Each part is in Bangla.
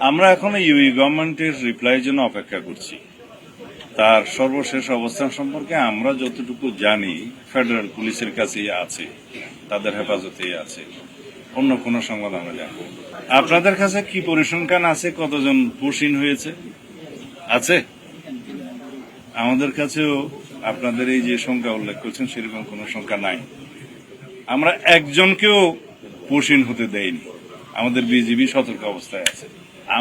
আমরা এখন ইউই গভর্নমেন্টের রিপ্লাইয়ের জন্য অপেক্ষা করছি। তার সর্বশেষ অবস্থান সম্পর্কে আমরা যতটুকু জানি ফেডারেল পুলিশের কাছেই আছে, তাদের হেফাজতেই আছে। অন্য কোনো সংবাদ আমরা জানি না। আপনাদের কাছে কি পরিসংখ্যান আছে, কতজন পুশিন হয়েছে আছে? আমাদের কাছেও আপনাদের এই যে সংখ্যা উল্লেখ করছেন সেরকম কোনো সংখ্যা নাই। আমরা একজনকেও পুশিন হতে দেইনি। আমাদের বিজিবি সতর্ক অবস্থায় আছে।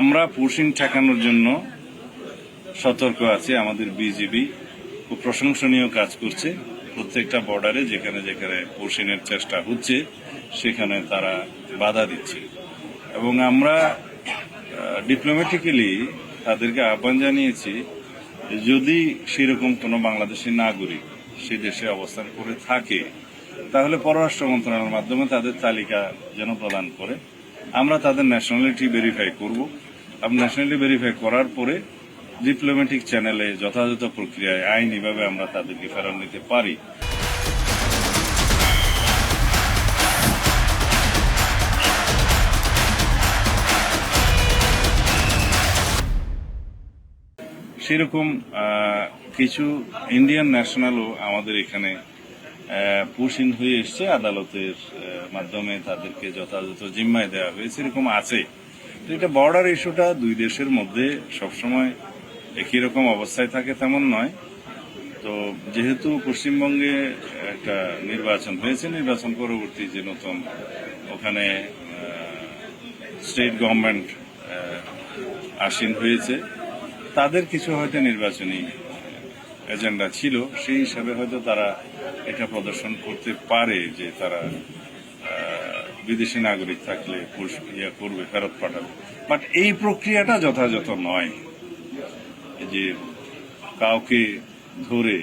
আমরা পুশিং ঠেকানোর জন্য সতর্ক আছি। আমাদের বিজিবি খুব প্রশংসনীয় কাজ করছে। প্রত্যেকটা বর্ডারে যেখানে যেখানে পুশিংয়ের চেষ্টা হচ্ছে সেখানে তারা বাধা দিচ্ছে এবং আমরা ডিপ্লোম্যাটিক্যালি তাদেরকে আহ্বান জানিয়েছি, যদি সেরকম কোনো বাংলাদেশি নাগরিক সে দেশে অবস্থান করে থাকে তাহলে পররাষ্ট্র মন্ত্রণালয়ের মাধ্যমে তাদের তালিকা যেন প্রদান করে। আমরা তাদের ন্যাশনালিটি ভেরিফাই করব। ন্যাশনালিটি ভেরিফাই করার পরে ডিপ্লোম্যাটিক চ্যানেলে যথাযথ প্রক্রিয়ায় আইনিভাবে আমরা তাদেরকে ফেরত নিতে পারি। সেরকম কিছু ইন্ডিয়ান ন্যাশনালও আমাদের এখানে পুশিন হয়ে এসছে। আদালতের মাধ্যমে তাদেরকে যথাযথ জিম্মায় দেওয়া হয়েছে, এরকম আছে। তো এটা বর্ডার ইস্যুটা দুই দেশের মধ্যে সবসময় একই রকম অবস্থায় থাকে তেমন নয়। তো যেহেতু পশ্চিমবঙ্গে একটা নির্বাচন হয়েছে, নির্বাচন পরবর্তী যে নতুন ওখানে স্টেট গভর্নমেন্ট আসীন হয়েছে, তাদের কিছু হয়তো নির্বাচনী এজেন্ডা ছিল, সেই হিসাবে হয়তো তারা এটা প্রদর্শন করতে পারে যে তারা বিদেশি নাগরিক থাকলে করবে, ফেরত পাঠাবে। বাট এই প্রক্রিয়াটা যথাযথ নয়। যে কাউকে ধরে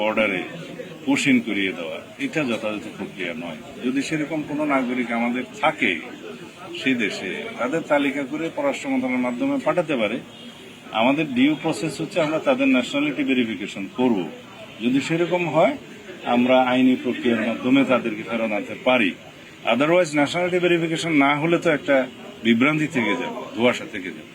বর্ডারে পুশিং করিয়ে দেওয়া, এটা যথাযথ প্রক্রিয়া নয়। যদি সেরকম কোনো নাগরিক আমাদের থাকে সেই দেশে, তাদের তালিকা করে পররাষ্ট্র মন্ত্রণালয়ের মাধ্যমে পাঠাতে পারে। আমাদের ডিউ প্রসেস হচ্ছে আমরা তাদের ন্যাশনালিটি ভেরিফিকেশন করব। যদি সেরকম হয় আমরা আইনি প্রক্রিয়ার মাধ্যমে তাদেরকে ফেরত আনতে পারি। আদারওয়াইজ ন্যাশনালিটি ভেরিফিকেশন না হলে তো একটা বিভ্রান্তি থেকে যাবে, ধোঁয়াশা থেকে যাবে।